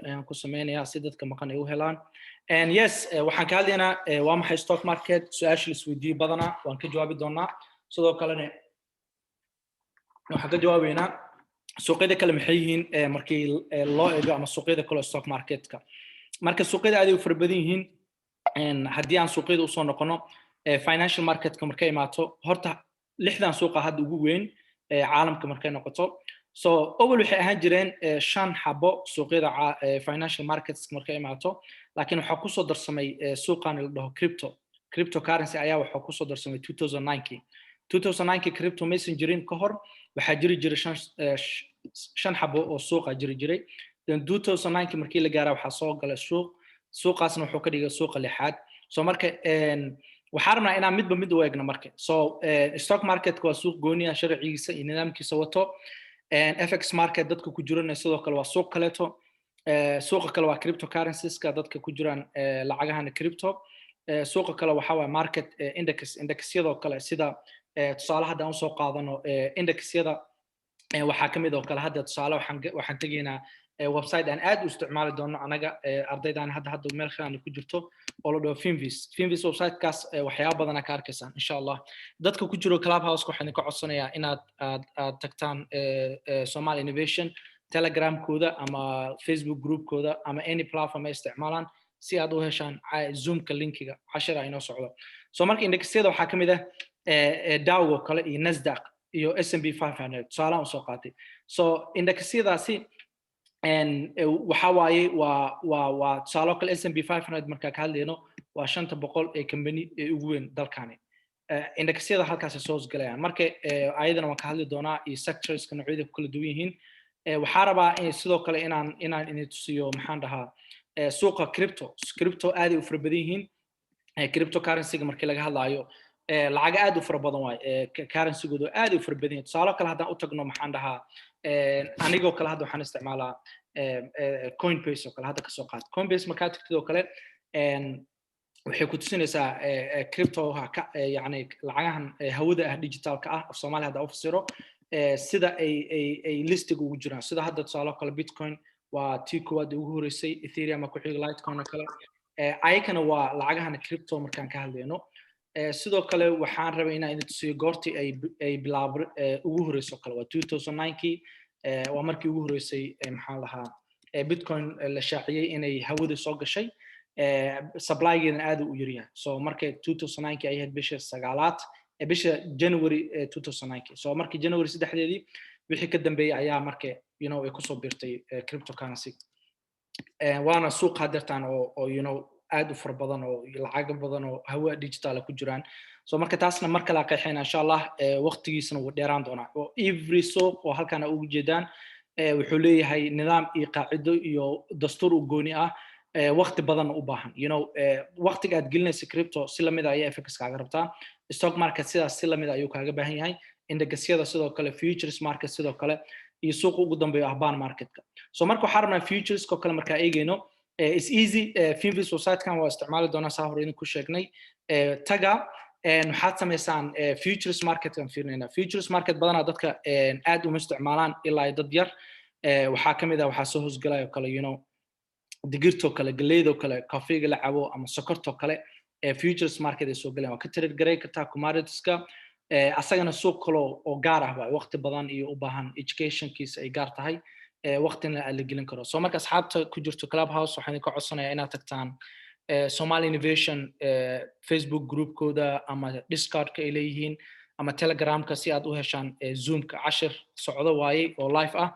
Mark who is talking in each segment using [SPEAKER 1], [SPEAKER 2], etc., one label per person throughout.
[SPEAKER 1] ayaan ku sameynayaa si dadka maqan ay u helaan. And yes, waxaan ka hadlaynaa waa maxay stock market, su'aasha la isweydiiyey badanaa waan ka jawaabi doonaa. Sidoo kalena waxaan ka jawaabeynaa suuqyada kale maxay yihiin markii loo eego ama suuqyada kale stock marketka. Marka suuqyada aad ay u fara badan yihiin haddii aan suuqyada usoo noqono financial marketka markay imaato horta 6 suuqa hadda ugu weyn caalamka markay noqoto. So awal waxay ahaan jireen 5 xabo suuqyada financial markets markay imaato, laakiin waxa ku soo darsamay suuqan la dhaho cryptocurrency ayaa waxa ku soo darsamay 2009 crypto messengerin ka hor waxa jiri jiray 5 xabo oo suuqa jiri jiray. Then 2009 markii la gaaray waxa soo galay suuqaasna wuxuu ka dhigay suuqa lixaad. So marka waxaan rabnaa inaan midba mid u eegno marka. So stock market waa suuq gooni ah sharcigiisa iyo nidaamkiisa wato. FX market dadka ku jiraan sidoo kale waa suuq kaleeto. Suuqa kale waa cryptocurrencies-ka dadka ku jiraan lacagahan crypto. Suuqa kale waxa waa market indexyada kale sida tusaale hadda aan soo qaadano indexyada waxaa kamid oo kale hadda tusaale waxaan tegaynaa website aan aad u isticmaali doono anaga ardaydan hadda meel khaan ku jirto oo la dhaho Finviz website-kaas waxyaabo badan ka arkaysaan insha Allah. Dadka ku jiro Clubhouse waxaan ka codsanayaa inaad tagtaan Somali Innovation Telegram-kooda ama Facebook group-kooda ama any platform ay isticmaalaan si aad u heshaan Zoom-ka linkiga 10 ay noo socdo. So marka indexyada waxaa kamid ah Dow kale iyo Nasdaq iyo S&P 500 tusaale aan soo qaatay. So indexyadaasi waxa waaye waa tusaale kale S&P 500 marka ka hadlayno waa 500 ee company ee ugu weyn dalkani. Indexyada halkaas soo galayaan marka ayadana waan ka hadli doonaa iyo sectors-ka noocyada kala duwan yihiin. Waxaan rabaa in sidoo kale inaan tusiyo maxaan dhahaa suuqa crypto aad u fara badan yihiin. Cryptocurrency-ga markii laga hadlayo lacag aad u fara badan waay currency-goodu aad u fara badan yahay. Tusaale kale haddaan u tagno maxaan dhahaa anigoo kale hadda waxaan isticmaalaa Coinbase oo kale hadda ka soo qaad. Coinbase markaa tagtid oo kale waxay ku tusinaysaa crypto yani lacagahan hawada ah digitalka ah af Soomaali hadda u fasiro sida ay listig ugu jiraan. Sida hadda tusaale kale Bitcoin waa tii koowaad ugu horeysay, Ethereum ku xigay, Litecoin oo kale. Ayakana waa lacagahan crypto markaan ka hadlayno. Sidoo kale waxaan rabay inaan idin tusiyo goortii ay bilaabay ugu horeyso kale waa 2009 waa markii ugu horeysay maxaan lahaa Bitcoin la shaaciyay inay hawada soo gashay supply-geedana aad u yaryahay. So markay 2009 ay ahayd bisha 9aad bisha January 2009. So markii January 3deedii wixii ka dambeeyay ayaa markay ay ku soo biirtay cryptocurrency. Waana suuq hadeertaan oo aad u far badan oo lacag badan oo hawa digital ku jiraan. So marka taasna marka la qeexayna insha Allah waqtigiisana wuu dheeraan doonaa. Every suuq oo halkan ugu jeedaan wuxuu leeyahay nidaam iyo qaacido iyo dastuur u gooni ah waqti badan u baahan. Waqtiga aad gelinaysa crypto si lamid ah ayaa FX kaaga rabtaa. Stock market sidaas si lamid ah ayuu kaaga baahan yahay. Indexyada sidoo kale futures market sidoo kale iyo suuqa ugu dambeeya ah bond marketka. So marka waxaan rabnaa futures ko kale marka eegayno it's easy Finviz website-kan waa isticmaali doonaa saa hore idin ku sheegnay taga waxaad samaysaan futures market-kan fiirnayna. Futures market badanaa dadka aad uma isticmaalaan ilaa dad yar. Waxaa kamid ah waxaa soo hoosgalaya kale digirto kale galeedo kale kafeega la cabo ama sokorto kale futures market ay soo galayaan waa ka trade garay kartaa commodities-ka asagana suuq kale oo gaar ah waqti badan iyo u baahan education-kiisa ay gaar tahay waqtina la gelin karo. So marka asxaabta ku jirto Clubhouse waxaan ka codsanayaa inaad tagtaan Somali Innovation Facebook group-kooda ama Discord-ka ay leeyihiin ama Telegram-ka si aad u heshaan Zoom-ka 10 socdo waaye oo live ah.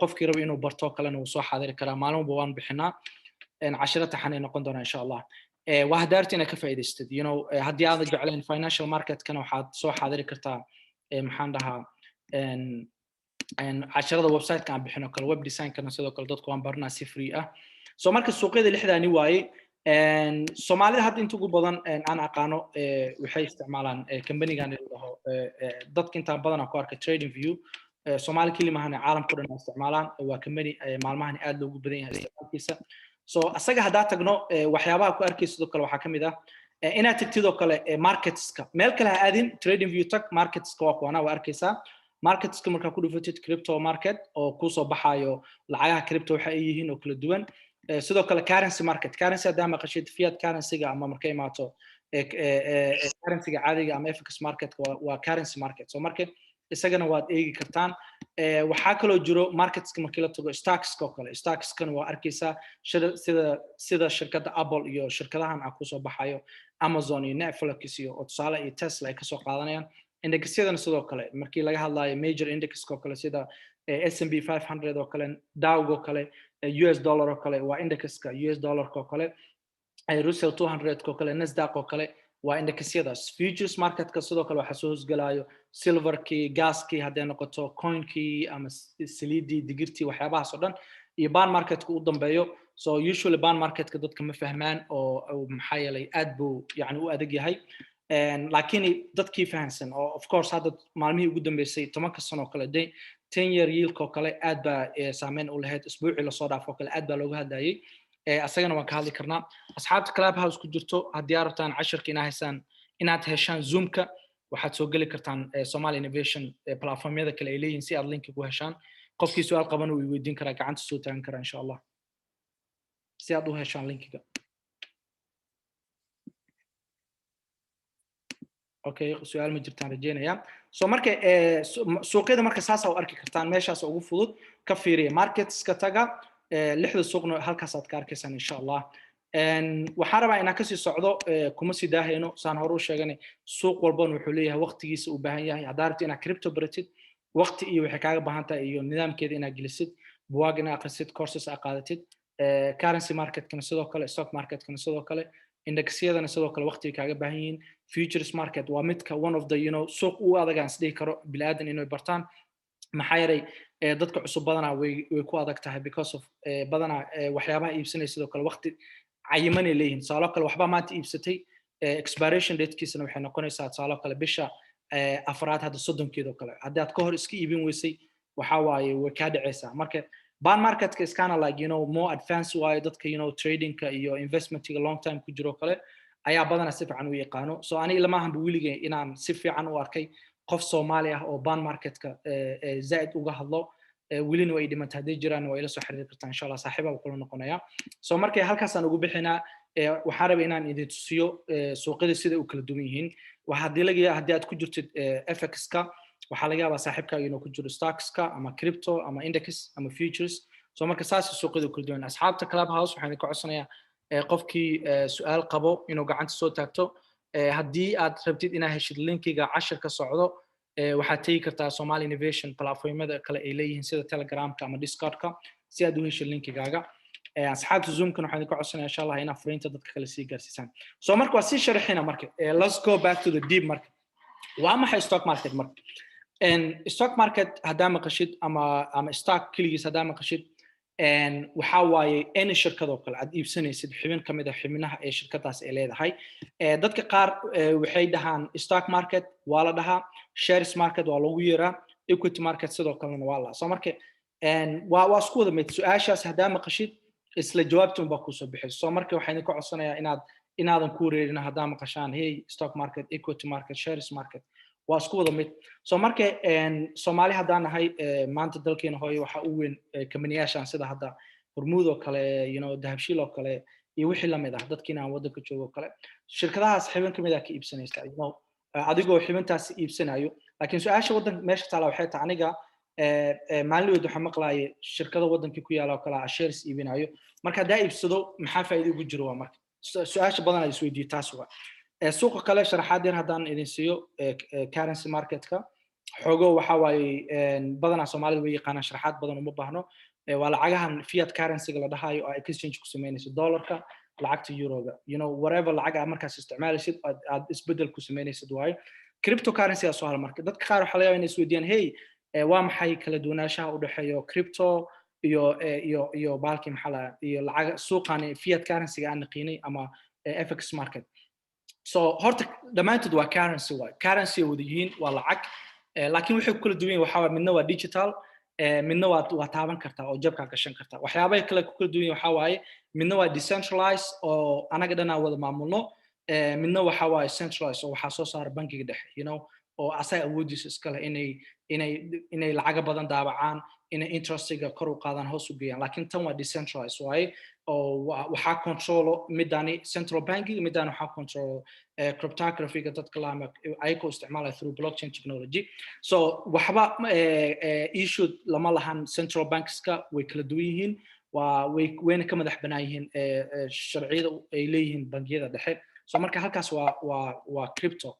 [SPEAKER 1] Qofkii rabo inuu barto kalena uu soo xaadiri karaa maalmo waan bixinaa 10 taxan noqon doona insha Allah. Waa daartina ka faa'iideystid haddii aad jecleen financial market-kana waxaad soo xaadiri kartaa maxaan dhahaa casharada website-ka aan bixino kale web design-kana sidoo kale dadku waan barnaa si free ah. So marka suuqyada 6daani waaye Soomaalida hadda inta ugu badan aan aqaano waxay isticmaalaan company-gan la dhaho dadka inta badan ku arka TradingView Somali kalimahan caalamka dhan isticmaalaan waa company maalmahan aad loogu badan yahay isticmaalkiisa. So asaga hadaa tagno waxyaabaha ku arkayso sidoo kale waxa kamid ah inaad tagtid oo kale markets-ka meel kale aadin TradingView tag markets-ka waa kuwana waa arkaysaa marketska markaa ku dhufatid crypto market oo kusoo baxayo lacagaha crypto waxa ay yihiin oo kala duwan sidoo kale currency market currency hadaa maqashid fiat currency-ga ama markay imaato currency-ga caadiga ama FX market waa currency market so market isagana waad eegi kartaan waxaa kaloo jiro marketska markii la tago stocks-ka oo kale stocks-kan waa arkaysaa sida shirkadda Apple iyo shirkadahan aan kusoo baxayo Amazon iyo Netflix iyo tusaale iyo Tesla ay kasoo qaadanayaan indexyadana sidoo kale markii laga hadlayo major indexka oo kale sida S&P 500 oo kale Dow oo kale US dollar oo kale waa indexka US dollar oo kale Russell 200 oo kale Nasdaq oo kale waa indexyadaas futures marketka sidoo kale waxa soo hosgalayo silverkii gaskii haddii noqoto coinkii ama saliidii digirtii waxyaabahaas oo dhan iyo bond marketka u dambeeyo so usually bond marketka dadka ma fahmaan oo maxaa yeelay aad buu yani u adag yahay laakiin dadkii fahansan oo of course hadda maalmihii ugu dambeysay 10 sano oo kale 10 year yield oo kale aad baa saameyn u lahayd isbuucii la soo dhaafo kale aad baa looga hadlayay asagana waan ka hadli karnaa asxaabta clubhouse ku jirto haddii aad rabtaan casharka inaad heshaan zoomka waxaad soo geli kartaan Somali Innovation platformyada kale ay leeyihiin si aad linki ku heshaan qofkii su'aal qaban uu weydiin karaa gacanta soo taagan karaa insha Allah si aad u heshaan linkiga okay su'aal ma jirtaan rajeynaya so marka suuqyada marka saas oo arki kartaan meeshaas ugu fudud ka fiiriya marketska taga lixda suuqna halkaas aad ka arkaysaan insha Allah waxaan rabaa inaan kasii socdo kuma sii daahayno saan hore u sheeganay suuq walba wuxuu leeyahay waqtigiisa u baahan yahay hadaa rabtid inaad crypto baratid waqti iyo waxay kaaga baahan tahay iyo nidaamkeeda inaad gelisid buwaag inaad akhrisid courses aad qaadatid currency marketkana sidoo kale stock marketkana sidoo kale indexyadana sidoo kale waqti kaaga baahan yihiin futures market waa midka one of the suuq u adag aan isdhihi karo bilaadan inay bartaan maxaa yeelay dadka cusub badanaa way ku adag tahay because of badanaa waxyaabaha iibsanay sidoo kale waqti cayiman ay leeyihiin saalo kale waxba maanta iibsatay expiration datekiisana waxay noqonaysaa saalo kale bisha afraad hadda 30keeda oo kale haddii aad ka hor iska iibin weysay waxa waaye way ka dhacaysaa marka bond marketka is kind of like more advanced waaye dadka tradingka iyo investmentiga long time ku jiro kale ayaa badanaa si fiican u yaqaano so aniga lama ahan weligay inaan si fiican u arkay qof Soomaali ah oo bond marketka zaid uga hadlo wilina way dhimantaa hadii jiraan way la soo xiriiri kartaa insha Allah saaxiibada kula noqonaya so markay halkaas aan ugu bixinaa waxaan rabaa inaan idin tusiyo suuqyada sida u kala duwan yihiin haddii aad ku jirtid FX-ka waxaa laga yaabaa saaxiibka inuu ku jiro stocks-ka ama crypto ama index ama futures so marka saas suuqyada kala duwan asxaabta clubhouse waxaan ka codsanayaa qofkii su'aal qabo inuu gacanta soo taagto haddii aad rabtid inaad heshid linkiga casharka socdo waxaad tagi kartaa Somali Innovation platformyada kale ay leeyihiin sida Telegramka ama Discordka si aad u heshid linkigaaga asxaabta Zoomkan waxaan ka codsanayaa insha Allah inaad fariinta dadka kale sii gaarsiisaan so marka waa sii sharaxina marka let's go back to the deep market waa maxay stock market marka stock market hadaa maqashid ama stock kaligiis hadaa maqashid waxa waaye in shirkado kale aad iibsanaysid xubin kamid ah xubnaha ee shirkadaas ay leedahay dadka qaar waxay dhahaan stock market waa la dhahaa shares market waa lagu yeeraa equity market sidoo kalena waa la soo marka waa isku wada mid su'aashaas hadaa maqashid isla jawaabtun baa ku soo bixis soo marka waxaan ka codsanayaa inaadan ku reerin hadaa maqashaan hey stock market equity market shares market waa isku wada mid soo marka Soomaali hadaan nahay maanta dalkeena hooyo waxa uu weyn kamaniyaashan sida hadda Hormuud oo kale Dahabshiil oo kale iyo wixii la mid ah dadkiina aan wadanka joogo kale shirkadahaas xibin kamid ah ka iibsanaysa adigoo xibintaas iibsanayo laakiin su'aasha wadanka meesha taala waxay tahay aniga maalin waxa maqlaayay shirkado wadanka ku yaala oo kale shares iibinayo marka hadaa iibsado maxaa faa'iido ugu jiro waa marka su'aasha badan ay isweydiin taas waa suuqa kale sharaxaad yar hadaan idin siiyo currency marketka xogo waxa waaye badanaa Soomaalida way yaqaanaan sharaxaad badan uma baahno waa lacagahan fiat currency-ga la dhahayo oo exchange ku sameynayso dollarka lacagta euroga whatever lacag aad markaas isticmaalaysid aad isbedel ku sameynaysid waaye cryptocurrency soo hal marka dadka qaar waxa laga yaabaa inay isweydiiyaan hey waa maxay kala duwanaanshaha u dhaxeeyo crypto iyo baalkii maxaa la iyo lacag suuqan fiat currency-ga aan naqiinay ama FX market so horta dhamaantood waa currency wada yihiin waa lacag laakiin waxay kala duwan yihiin waxa midna waa digital midna waa taaban kartaa oo jabka gashan kartaa waxyaabaha kale ku kala duwan yihiin waxa waaye midna waa decentralized oo anaga dhanaa wada maamulno midna waxa waaye centralized oo waxa soo saar bankiga dhexe oo asaga awoodiisa iska leh inay inay lacaga badan daabacaan inay interestiga kor u qaadaan hoos u geeyaan laakiin tan waa decentralized waaye oo waxaa controlo midani central banking midani waxaa controlo cryptography-ga dadka laama ayagoo isticmaalaya through blockchain technology so waxba issue lama lahan central bankska way kala duwan yihiin wayna ka madax banaan yihiin sharciyada ay leeyihiin bangiyada dhexe so marka halkaas waa crypto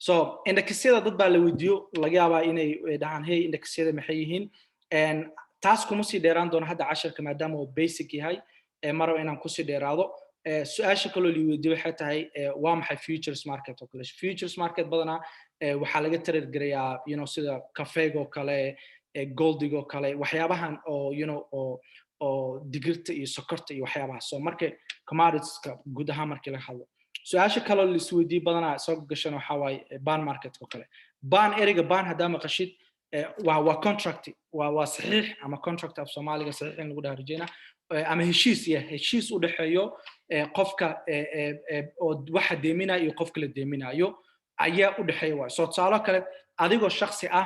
[SPEAKER 1] so indexyada dad baa la weydiiyo laga yaabaa inay dhahaan hey indexyada maxay yihiin taas kuma sii dheeraan doono hadda casharka maadaama uu basic yahay maro inaan kusii dheeraado su-aasha kaloo la weydiiyo waxay tahay waa maxay futures market oo kale futures market badanaa waxaa laga tareergarayaa sida kafeego kale goldigo kale waxyaabahan oo oo digirta iyo sokorta iyo waxyaabaha soo marka commoditieska guud ahaan markii laga hadlo su-aasha kaloo la isweydiiyo badanaa soo gashan waxaa waaye ban market oo kale ban ereyga ban haddaa maqashid waa contract waa saxiix ama contract af Soomaaliga saxiix in lagu dhaarjeyna ama heshiis u dhaxeeyo qofka oo waxa deeminayo iyo qofka la deeminayo ayaa u dhaxeeyo waa soo taalo kale adigoo shakhsi ah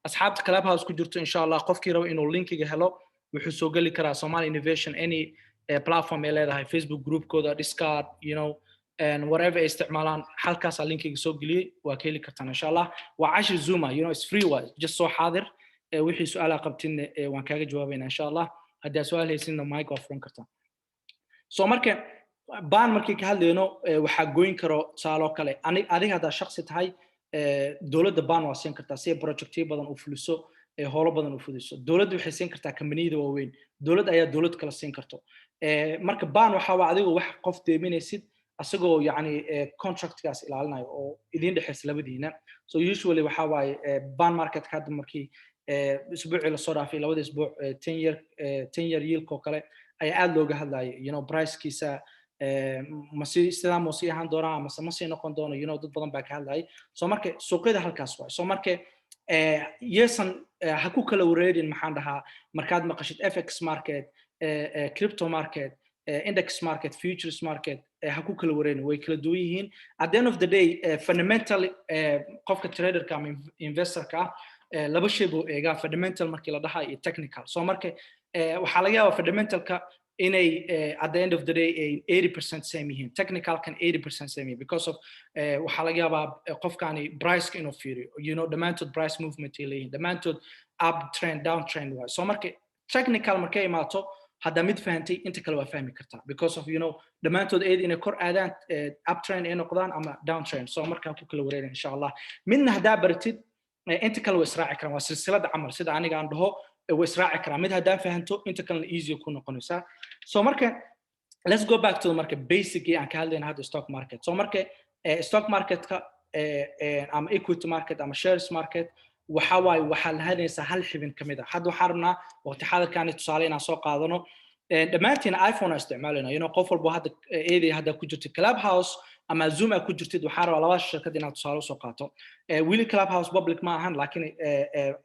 [SPEAKER 1] asxaabta clubhouse ku jirto insha Allah qofkii rabo inuu linkiga helo wuxuu soo gali karaa Somali Innovation any platform ay leedahay Facebook group kooda Discord and whatever isticmaalaan halkaas linkiga soo galiyay waa ka heli kartaan insha Allah waa 10 Zoom it's free was just soo xaadir wixii su'aalaha qabtin waan kaaga jawaabayna insha Allah haddii su'aal haysiina mic off furan kartaan soo marka baan markii ka hadlayno waxa goyn karo saalo kale adiga hadda shakhsi tahay dawladda baan waa siin kartaa si projectyo badan u fuliso howlo badan u fuliso dawladdu waxay siin kartaa kambaniyada waaweyn dawladda ayaa dawlad kala siin karto marka baan waxa waa adigu wax qof deeminaysid asagoo contractgaas ilaalinayo oo idin dhaxaysa labadiina so usually waxa waaye bond market ka hadda markii isbuucii la soo dhaafay labada isbuuc 10 year yield oo kale ayaa aad looga hadlayay price-kiisa sidaa ma sii ahaan doonaa ama ma sii noqon doono dad badan baa ka hadlayay so marka suuqyada halkaas waaye so marka yeesan ha ku kala wareerin maxaan dhahaa markaad maqashid FX market crypto market index market futures market ha ku kala wareerin way kala duwan yihiin at the end of the day fundamentally qofka traderka ama investorka laba shay buu eegaa fundamental markii la dhahaa iyo technical so marka waxaa laga yaabaa fundamentalka inay at the end of the day 80% same yihiin technical can 80% same yihiin because of waxaa laga yaabaa qofkani price inuu fiiriyo dhammaantood price movement ay leeyihiin dhammaantood up trend down trend waa so marka technical markay imaato hadda mid fahantay inta kale waa fahmi kartaa because of dhammaantood eed inay kor aadaan up trend ay noqdaan ama down trend so markaa ku kala wareerin insha Allah midna haddaa baratid inta kale waa israaci karaan waa silsilada camal sida aniga aan dhaho way israaci karaan mid haddaa fahanto inta kale easy ku noqonaysaa so marka let's go back to the market basically aan ka hadlayna hadda stock market so marka stock market-ka ama equity market ama shares market waxaa la hadlaysaa hal xibin kamid ah hadda waxaan rabnaa waqti xadirkaani tusaale inaan soo qaadano dhammaantiin iPhone isticmaalayna qof walba hadda eeday hadda ku jirta Clubhouse ama Zoom ku jirtid waxaa rabaa laba shirkad inaad tusaale soo qaato wili Clubhouse public ma ahan laakiin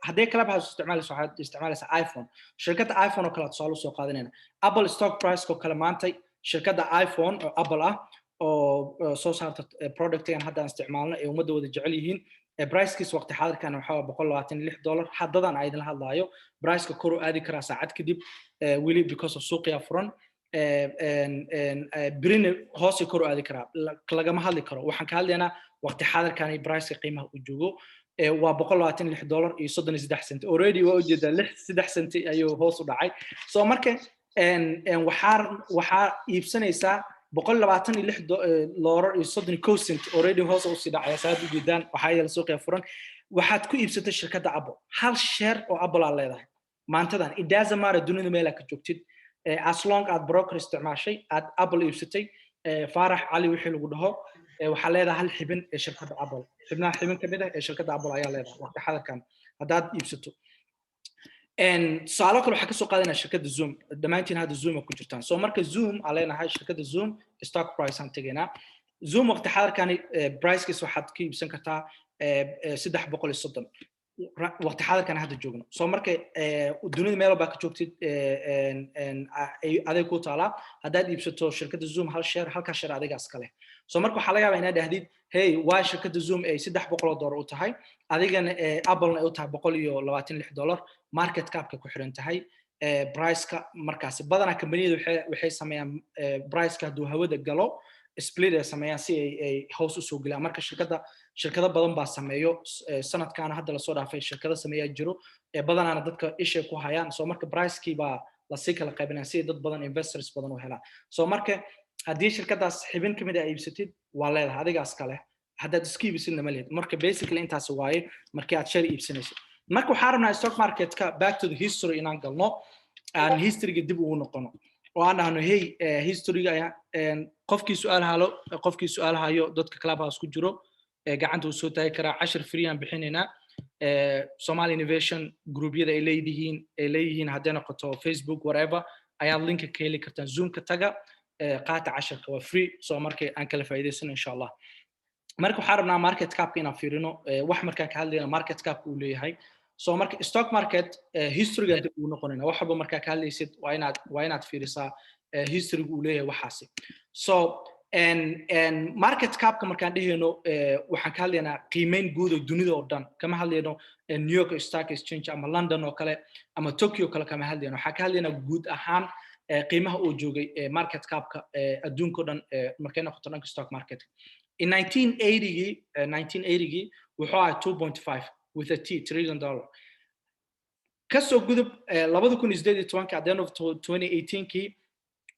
[SPEAKER 1] haddii Clubhouse isticmaalayso waxaad isticmaalaysaa iPhone shirkadda iPhone oo kale tusaale soo qaadanayna Apple stock price ko kale maantay shirkadda iPhone oo Apple ah oo soo saarta product-kan hadda aan isticmaalno ee ummadda wada jecel yihiin price-kiis waqti xaadirkan waxa $126 haddadan ay idin hadlaayo price-ka kor u aadi karaa saacad kadib wili because of suuqiya furan birina hoos kor u aadi karaa lagama hadli karo waxaan ka hadlaynaa waqti xaadirkan price-ka qiimaha uu joogo waa $126 iyo 33 cent already waa ujeedaa 3 cent ayuu hoos u dhacay so marka waxaa iibsanaysaa $126 iyo 30 cent already hoos u sii dhacay saad u jeedaan waxa ay la suuqiya furan waxaad ku iibsatay shirkadda Apple hal share oo Apple aan leedahay maantadan it doesn't matter dunida meel ka joogtid as long as broker isticmaashay aad Apple iibsatay Farax Ali wixii lagu dhaho waxa leedahay hal xibin ee shirkadda Apple xibin kamid ah ee shirkadda Apple ayaa leedahay waqti xadirkan haddaad iibsato tusaale kale waxaa ka soo qaadanaa shirkadda Zoom dhammaantiin hadda Zoom ku jirtaan so marka Zoom aan leenahay shirkadda Zoom stock price aan tegaynaa Zoom waqti xaadirkan price-kiisa waxaad ka iibsan kartaa 330 waqti xaadirkan hadda joogno soo marka dunida meel walba ka joogtid adeeg ku taala haddaad iibsato shirkadda Zoom hal share halka share adiga iska leh soo marka waxaa laga yaabaa inaad dhahdid hey waa shirkadda Zoom ay $300 u tahay adigana Apple ay u tahay $126 market cap-ka ku xiran tahay price-ka markaas badanaa kambaniyadu waxay sameeyaan price-ka hadduu hawada galo split ay sameeyaan si ay hoos u soo galaan marka shirkado badan baa sameeyo sanadkan hadda la soo dhaafay shirkado sameeyaa jiro badanaana dadka isha ku hayaan soo marka price-kii baa la sii kala qaybinaya si dad badan investors badan u helaan soo marka haddii shirkadaas xibin kamid ah iibsatid waa leedahay adigaas kale haddaad iska iibsidna ma lehed marka basically intaas waaye markii aad share iibsanaysid marka waxaan rabnaa stock market-ka back to the history inaan galno aan history-ga dib ugu noqono oo aan dhahno hey history-ga qofkii su'aal hayo dadka clubhouse ku jiro gacanta uu soo taagi karaa 10 free aan bixinaynaa Somali Innovation group-yada ay leeyihiin haddii noqoto Facebook whatever ayaad linka ka heli kartaan Zoom-ka taga qaata 10 waa free soo markay aan kala faa'iideysano insha Allah marka waxaan rabnaa market cap inaan fiirino wax markaan ka hadlayna market cap uu leeyahay soo marka stock market history-ga dib ugu noqonayna wax walba markaa ka hadlaysid waa inaad fiirisaa history-gu uu leeyahay waxaasi so market cap-ka markaan dhehayno waxaan ka hadlaynaa qiimeyn guud oo dunida oo dhan kama hadlayno New York Stock Exchange ama London oo kale ama Tokyo kale kama hadlayno waxaan ka hadlaynaa guud ahaan qiimaha uu joogay market cap-ka adduunka oo dhan markay noqoto dhanka stock market in 1980 wuxuu ahaa 2.5 with a T trillion dollar kasoo gudub 2018 at the end of 2018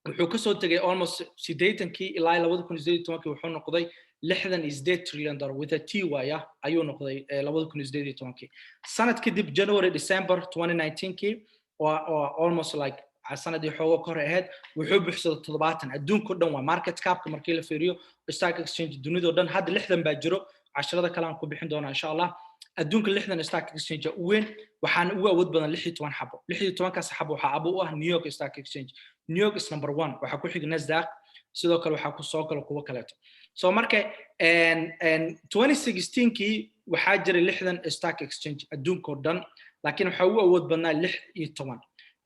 [SPEAKER 1] wuxuu kasoo tagay almost 80 ilaa 2018 wuxuu noqday 68 trillion dollar with a T waya ayuu noqday 2018 sanad kadib January December 2019 oo almost like sanadii xoogo kor ahayd wuxuu buuxsaday 70 adduunka dhan waa market cap markii la fiiriyo stock exchange dunida dhan hadda 60 baa jiro 10 kale aan ku bixin doonaa insha Allah adduunka 60 stock exchange weyn waxaan ugu awood badan 16 xabo 16 kaas xabo waxa abo u ah New York Stock Exchange New York is number 1 waxa ku xiga Nasdaq sidoo kale waxa ku soo kala kuwa kale soo marka 2016 waxa jiray 60 stock exchange adduunka dhan laakiin waxa ugu awood badnaa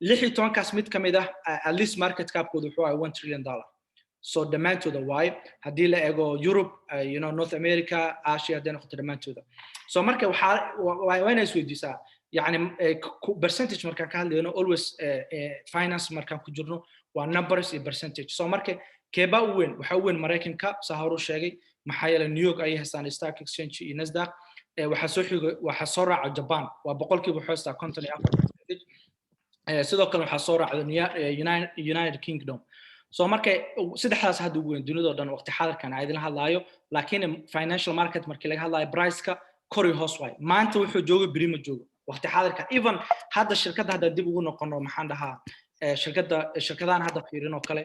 [SPEAKER 1] 16 kaas mid kamid ah at least market cap koodu wuxuu ahaa $1 trillion so dhammaantooda waaye haddii la eego Europe North America Asia haddii noqoto dhammaantooda so marka waa inay isweydiisaa yani percentage markaan ka hadlayno always finance markaan ku jirno waa numbers iyo percentage so marka keeba u weyn waxa u weyn Mareykanka saharo sheegay maxaa yeelay New York ay haystaan stock exchange iyo Nasdaq waxa soo raaca Japan waa boqolkiiba wuxuu haystaa 54% sidoo kale waxa soo raacda United Kingdom so marka saddexdaas hadda ugu weyn dunida oo dhan waqti xaadirkan ay idin hadlaayo laakiin financial market markii laga hadlaayo price-ka kori hoos waay maanta wuxuu jooga berima joogo waqti xaadirkan even hadda shirkadda hadda dib ugu noqono maxaan dhahaa shirkadahan hadda fiirin oo kale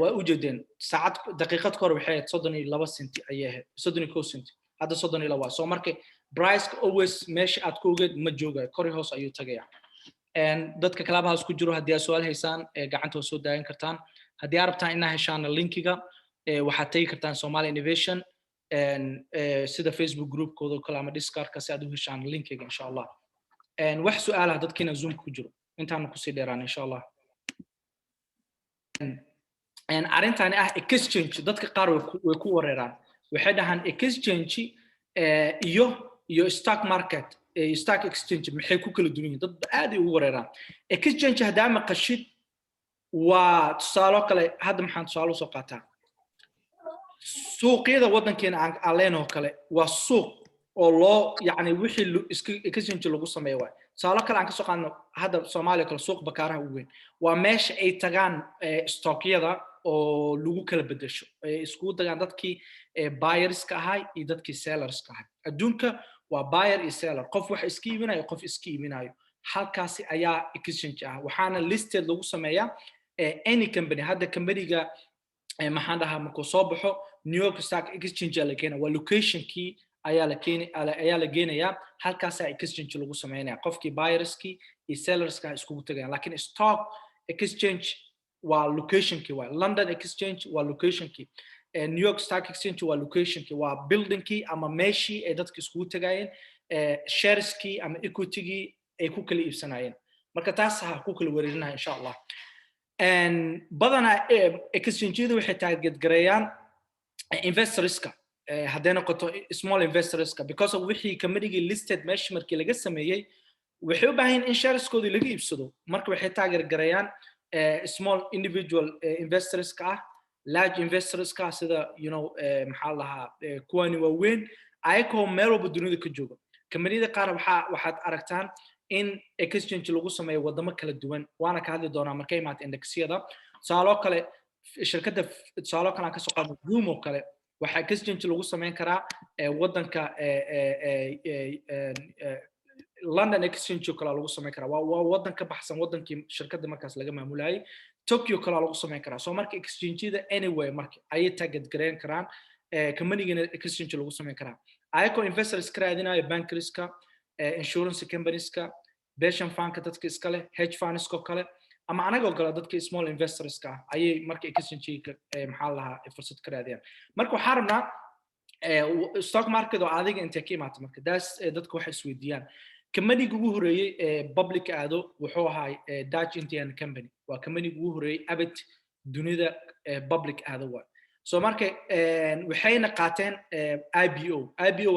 [SPEAKER 1] waa u jeedeen saacad daqiiqad kor waxay 32 senti ayay ahayd 31 senti hadda 32 waa so marka price always meesha aad ku ogeed ma joogayo kori hoos ayuu tagayaa dadka clubhouse ku jiro haddii aad su'aal haysaan gacanta soo daayan kartaan haddii aad rabtaan inaad heshaan linkiga waxaad tagi kartaan Somali Innovation sida Facebook group-kooda kale ama Discord-ka si aad u heshaan linkiga insha Allah wax su'aalaha dadkiina Zoom ku jiro intaan ku sii dheeraan insha Allah arrintan ah exchange dadka qaar way ku wareeraan waxay dhahaan exchange iyo stock market stock exchange maxay ku kala duwan yihiin dad aad ay ugu wareeraan exchange hadaa maqashid waa tusaalo kale hadda maxaan tusaalo soo qaataa suuqyada wadankeena aan leenahay kale waa suuq oo loo yani wixii exchange lagu sameeyo waay tusaalo kale aan ka soo qaadno hadda Soomaaliya kale suuq bakaaraha ugu weyn waa meesha ay tagaan stockyada oo lagu kala bedesho isku dagaan dadkii buyers ka ahay iyo dadkii sellers ka ahay adduunka waa buyer iyo seller qof wax iska iibinayo qof iska iibinayo halkaasi ayaa exchange ah waxaana listed lagu sameeyaa any company hadda company-ga maxaan dhahaa markuu soo baxo New York Stock Exchange la keenaa waa location-kii ayaa la geenayaa halkaas ay exchange lagu sameeyaa qofkii buyerskii iyo sellerska isku tagayaan laakiin stock exchange waa location-kii waa London Exchange waa location-kii New York Stock Exchange waa location-kii waa building-kii ama meeshii ay dadka isku tagayeen shareski ama equity ay ku kala iibsanayeen marka taas ha ku kala wareerinaa insha Allah badana exchange-yadu waxay target gareeyaan investorska hadday noqoto small investorska because of wixii company-gii listed meesha markii laga sameeyay waxay u baahan yihiin in shareskoodii laga iibsado marka waxay taageer gareeyaan small individual investorska ah large investorska sida maxaa lahaa kuwani waaweyn ayagoo meel walba dunida ka jooga company-da qaar waxaad aragtaan in exchange lagu sameeyo wadamo kala duwan waana ka hadli doonaa markay imaata indexyada tusaalo kale shirkadda tusaalo kale aan ka soo qaadno Zoom oo kale waxaa exchange lagu sameyn karaa wadanka London exchange kala lagu sameyn karaa waa wadan ka baxsan wadankii shirkadda markaas laga maamulayay Tokyo kala lagu sameyn karaa soo marka exchange-da anyway marka ay target gareyn karaan company-gana exchange lagu sameyn karaa ayagoo investors ka raadinayo bankerska insurance companies-ka pension fund-ka dadka iska leh hedge funds-ka kale ama anagoo kale dadka small investors-ka ayay marka exchange-ka maxaa lahaa fursad ka raadiyaan marka waxaa rabnaa stock market oo adiga intee ka imaata marka dadka waxay isweydiiyaan company-ga ugu horeeyay public aado wuxuu ahaa Dutch Indian Company waa company-ga ugu horeeyay abad dunida public aado waa soo marka waxayna qaateen IPO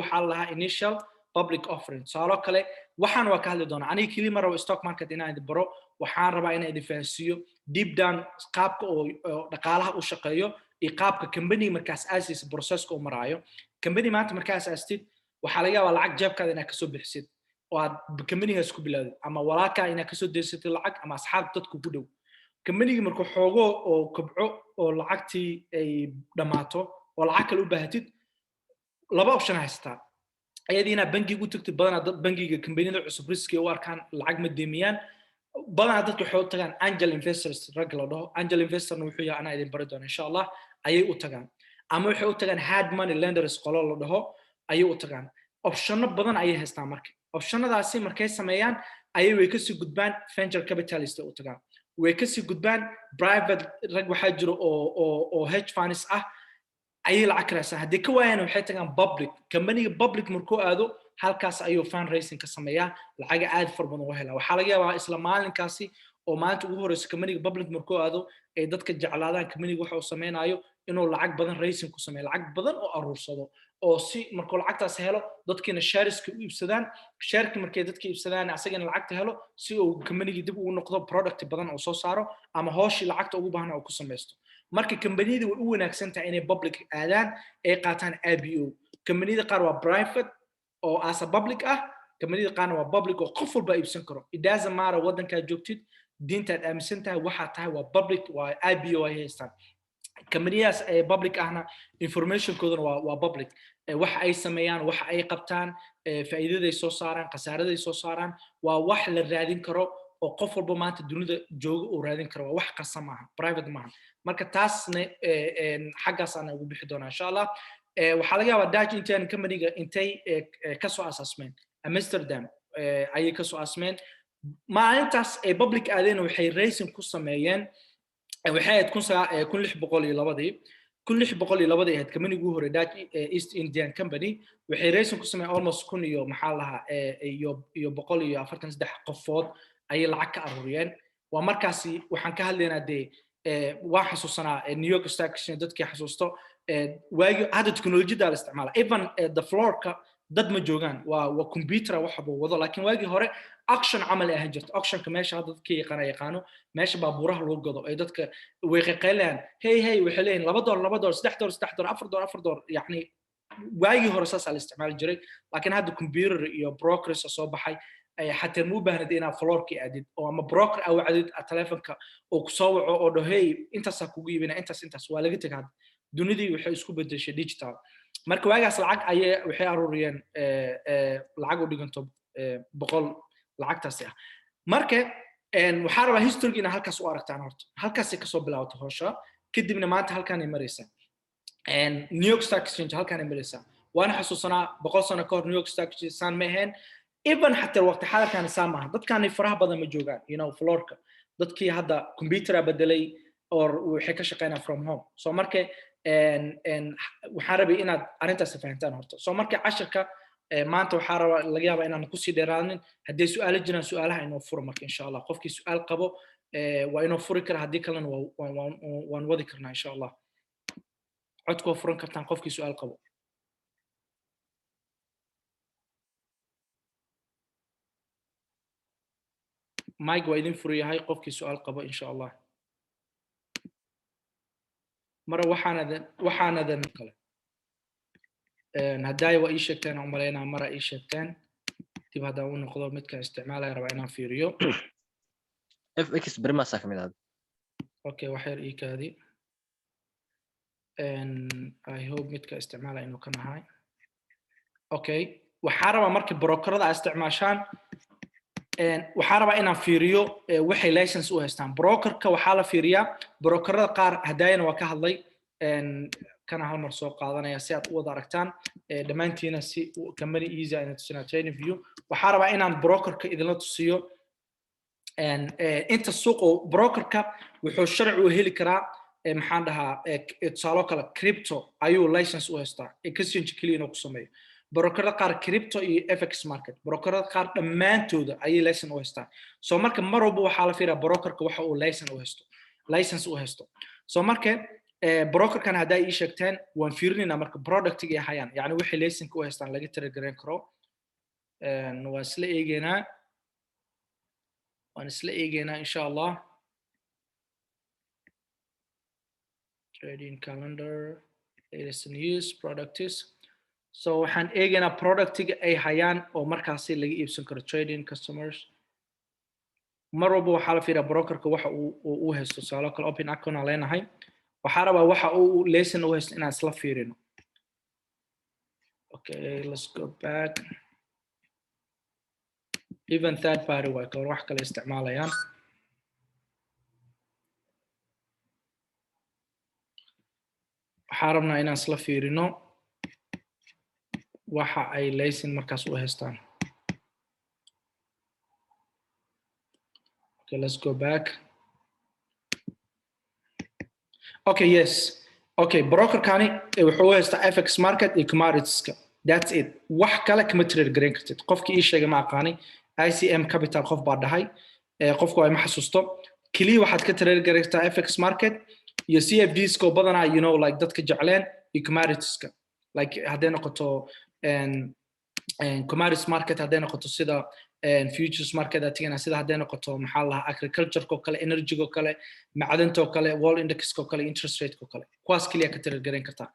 [SPEAKER 1] waxaa lahaa initial public offering saalo kale waxaan waa ka hadli doonaa aniga kaliya mar stock market inaan idin baro waxaan rabaa inaan idin fahansiiyo deep down qaabka oo dhaqaalaha u shaqeeyo iyo qaabka company markaas aasaysa processka uu maraayo company maanta markaas aastid waxaa laga yaabaa lacag jeebkaada inaad kasoo bixisid oo aad company-gaas ku bilowdid ama walaalkaa inaad kasoo deysatid lacag ama asxaab dadku ku dhow company-ga markuu xoogo oo kobco oo lacagtii ay dhammaato oo lacag kale u baahatid laba option haysataa ayadii inaad bangiga u tagtid badanaa bangiga company-da cusub riski u arkaan lacag ma deemiyaan badanaa dadku waxay u tagaan angel investors rag la dhaho angel investorna wuxuu yahay anaa idin bari doona insha Allah ayay u tagaan ama waxay u tagaan hard money lenders qolo la dhaho ayay u tagaan optionno badan ayay haystaan marka optionnadaasi markay sameeyaan ayay way kasii gudbaan venture capitalist u tagaan way kasii gudbaan private rag waxaa jiro oo hedge funds ah ayay lacag karaysaa haddii ka waayaan waxay tagaan public company-ga public markuu aado halkaas ayuu fundraising ka sameeyaa lacaga aad far badan u helaa waxaa laga yaabaa isla maalinkaasi oo maalinta ugu horeysa company-ga public markuu aado ay dadka jeclaadaan company-ga waxa uu sameynayo inuu lacag badan raising ku sameeyo lacag badan oo aruursado oo si markuu lacagtaas helo dadkiina shareska u iibsadaan shareki markay dadka iibsadaan asagana lacagta helo si uu company-ga dib ugu noqdo product badan oo soo saaro ama hooshii lacagta ugu baahan oo ku sameysto marka company-da way u wanaagsan tahay inay public aadaan ay qaataan IPO company-da qaar waa private oo as a public ah company-da qaarna waa public oo qof walba iibsan karo it doesn't matter wadankaad joogtid diintaad aaminsan tahay waxaa tahay waa public waa IPO ay haystaan company-yaas public ahna information-koodana waa public waxa ay sameeyaan waxa ay qabtaan faa'iidaday soo saaraan khasaaraday soo saaraan waa wax la raadin karo oo qof walba maanta dunida jooga uu raadin karo waa wax qasam maaha private maaha marka taasna xaggaas aan ugu bixi doonaa insha Allah waxaa laga yaabaa Dutch Indian Company-ga intay ka soo asaasmeen Amsterdam ayay ka soo asaasmeen maalintaas public aadeen waxay raising ku sameeyeen waxay ahayd 1602 ahayd company-gu hore Dutch East Indian Company waxay raising ku sameeyeen almost 1000 iyo maxaa lahaa iyo 143 qofood ayay lacag ka aruuriyeen waa markaasi waxaan ka hadlaynaa dee waan xasuusanaa New York Stock Exchange dadkii xasuusto waagi hadda teknolojiyada la isticmaala even the floor-ka dad ma joogaan waa computer waxa buu wado laakiin waagi hore auction camal ay ahaan jirto auction-ka meesha hadda dadkii yaqaano meesha baabuuraha loo gado ay dadka way qeexaylaan hey waxay leeyihiin $2 $3 $4 yani waagi hore saas la isticmaali jiray laakiin hadda computer iyo brokers soo baxay حتى مو بهند إنا فلوركي أديد أو أما بروكر أو عديد التلفون أو كسوع أو ده هي أنت ساكوجي بنا أنت سوالة قلت هذا دوني وحي يسكو بدش ديجيتال مركو واجع العق أيه وحي أروريان العقو ديجنتو بقول العق تسيا مركه إن وحارب هيستوري إن هالكاس وارك تعنورت هالكاس يكسب بلاوت هوشة كده من مانت هالكان يمرسا إن نيويورك ستوك اكسشينج هالكان يمرسا وأنا حسوسنا بقول سنة كور نيويورك ستوك اكسشينج سان مهن even حتى الوقت حالة كان سامع ضد كان يفرح بدل مجوجان فلوركا ضد كي هذا كمبيوتر بدلي أو وحكي شقينا from home so مركه إن وحاربي إن أنت سفهمتان هرت so مركه عشرة maanta waxaa rabaa laga yaabaa inaan kusii dheeraanin haddii su'aalo jiraan su'aalaha inoo furo marka insha allah qofkii su'aal qabo waa inoo furi kara haddii kalena waan wadi karnaa insha allah codka waa furan kartaan qofkii su'aal qabo mike waa idin furi yahay qofkii su'aal qabo insha allah mara waxaanadan kale haddaay waa ii sheegteen aan umalaynaa mara ii sheegteen dib haddaan u noqdo midkaan isticmaalaya rabaa inaan fiiriyo
[SPEAKER 2] fx brimasa ka mid ah
[SPEAKER 1] okay wax yar ii kaadi I hope midka isticmaalaya inuu kan ahay okay waxaa rabaa markii brokerada aad isticmaashaan waxaa rabaa inaan fiiriyo waxay license u haystaan brokerka waxaa la fiiriyaa brokerada qaar hadaayana waa ka hadlay kana hal mar soo qaadanaya si aad u wada aragtaan dhammaantiina si company easy and tusinaa training view waxaa rabaa inaan brokerka idinla tusiyo inta suuq brokerka wuxuu sharci u heli karaa maxaan dhahaa tusaalo kale crypto ayuu license u haystaa exchange kaliya inuu ku sameeyo brokerada qaar crypto iyo fx market brokerada qaar dhammaantooda ayay license u haystaan so marka mar walba waxaa la fiiriyaa brokerka waxa uu license u haysto so marka brokerkan haddaa ii sheegteen waan fiirinaynaa marka productiga ay hayaan yani waxay license u haystaan laga tiragelin karo waan isla eegaynaa insha allah trading calendar latest news products so waxaan eegaynaa productiga ay hayaan oo markaasi laga iibsan karo trading customers mar walba waxaa la fiiriyaa brokerka waxa uu haysto tusaalo kale open account aan leenahay waxaa rabaa waxa uu lesson u haysto inaan isla fiirino okay let's go back even third party way kale wax kale isticmaalayaan waxaa rabnaa inaan isla fiirino waxa ay lesson markaas u haystaan okay let's go back okay yes okay broker kani wuxuu haystaa fx market iyo commoditieska that's it wax kale kama trade gareyn kartid qofkii ii sheegay ma aqaani ICM capital qof baa dhahay qofku ay ma xasuusto kaliya waxaad ka trade gareysaa fx market iyo CFDs ko badanaa you know like dadka jecleen iyo commoditieska like hadday noqoto commodities market hadday noqoto sida futures market atigana sida hadday noqoto maxaa la agriculture ko kale energy ko kale macdanta ko kale wall index ko kale interest rate ko kale kuwaas kaliya ka trade gareyn kartaa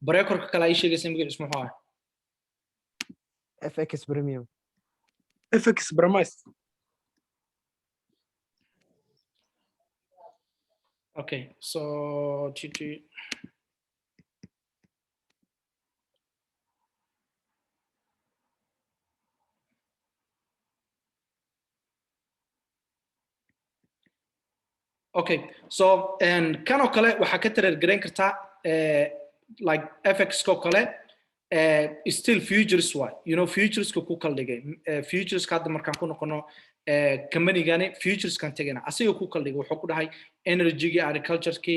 [SPEAKER 1] brokerka kale ay sheegaysaa magaciisa muxuu ahaa
[SPEAKER 3] FX Premium.
[SPEAKER 4] FX Premise.
[SPEAKER 1] Okay, so GG. Okay, so kan oo kale waxaa ka trade gareyn kartaa like FX ko kale still futures way you know futures ku kala dhigay futures ka hadda markaan ku noqono company gani futures kan tagana asiga ku kala dhigay wuxuu ku dhahay energy ki agriculture ki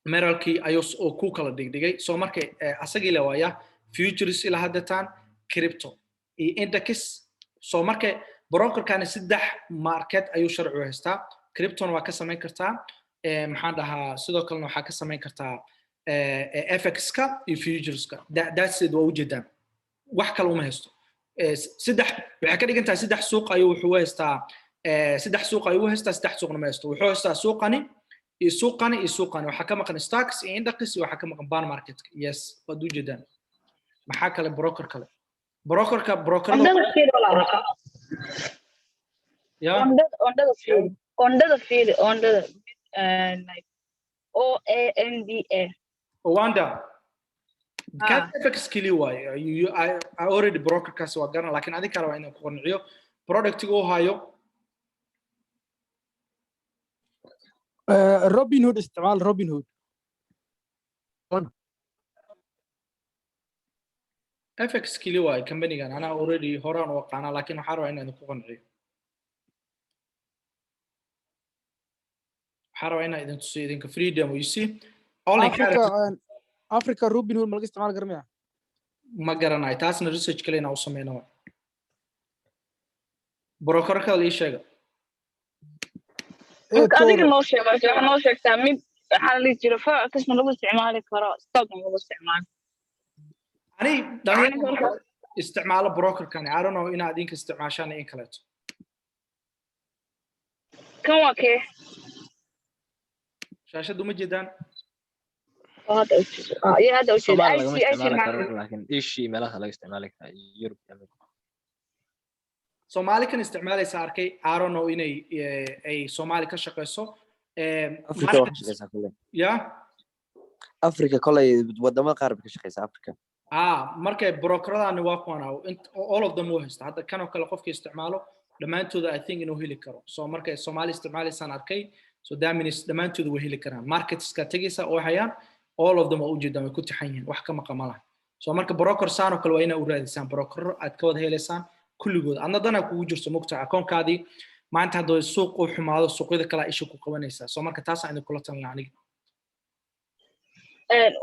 [SPEAKER 1] mineral ki ayuu ku kala dhigay so marka asagii la waaya futures ila haddatan crypto iyo index so marka broker kan saddex market ayuu sharci u haystaa crypto waa ka sameyn kartaa maxaan dhahaa sidoo kale waxaa ka sameyn kartaa FX-ka iyo futures-ka that's it waa ujeedaan wax kale uma haysto saddex waxay ka dhigan tahay saddex suuq ayuu wuxuu haystaa saddex suuq suuqna ma haysto wuxuu haystaa suuqani iyo suuqani waxaa ka maqan stocks iyo index iyo waxaa ka maqan bond market yes waad ujeedaan maxaa kale broker kale brokerka
[SPEAKER 5] ondada like OANDA
[SPEAKER 1] Wanda kan FX kili way I already broker kaas waa garan laakiin adiga kale waa inaan ku qanciyo productiga uu hayo
[SPEAKER 4] Robinhood isticmaal Robinhood
[SPEAKER 1] FX kili way company-gan ana already horaan u aqaana laakiin waxaan rabaa inaan ku qanciyo waxaan rabaa inaan idin tusiyo idinka freedom you see
[SPEAKER 4] Africa Robinhood ma laga isticmaal garmaya
[SPEAKER 1] ma garanayo taasna research kale inaan u sameyno broker kale ii sheega
[SPEAKER 5] marka adiga noo sheeg waxaa noo sheegtaa mid waxaa la dhihi jira forex ma lagu isticmaali karo stock ma lagu isticmaali
[SPEAKER 1] ani dhalinyarada isticmaalo brokerkan I don't know inaad idinka isticmaashaan in kaleeto
[SPEAKER 5] kan waa kee
[SPEAKER 1] shaashadu ma jeedaan
[SPEAKER 5] هذا هذا وش
[SPEAKER 2] Soomaali
[SPEAKER 5] اي
[SPEAKER 2] lagama
[SPEAKER 5] شيء
[SPEAKER 2] isticmaali karo laakiin ishii meelaha laga isticmaali karaa Europe iyo America.
[SPEAKER 1] Soomaali kan isticmaalaysa arkay I don't know inay ay Soomaali ka shaqeyso
[SPEAKER 3] Afrika wax ka shaqeysa kale
[SPEAKER 1] ya
[SPEAKER 3] Afrika kale wadamada qaar ka shaqeysa Afrika
[SPEAKER 1] markay brokeradani waa kuwan all of them waa hadda kan oo kale qofkii isticmaalo dhamaantooda I think inuu heli karo so markay Soomaali isticmaalaysan arkay so that means dhamaantooda way heli karaan marketska tagaysa oo hayaan all of them oo ujeedaan way ku taxan yihiin wax kama qamalaan so marka broker saan oo kale waa inaa u raadisaan broker aad ka wada heleysaan kulligood adna kugu jirto mugta akoonkaadii maanta haddii suuq u xumaado suuqyada kale isha ku qabanaysaa so marka taas aan kula talin aniga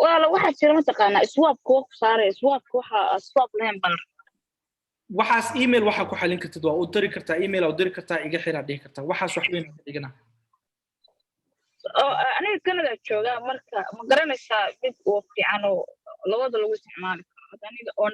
[SPEAKER 5] wala waxa jira ma taqaana swap ku saaray swap waxa swap leen bal
[SPEAKER 1] waxaas email waxa ku xalin kartid waa u diri kartaa email oo diri kartaa iga xira dhigi kartaa waxaas wax weyn dhigana
[SPEAKER 5] aniga Canada jooga marka ma garanaysaa mid oo fiican oo labada lagu isticmaali karo aniga oo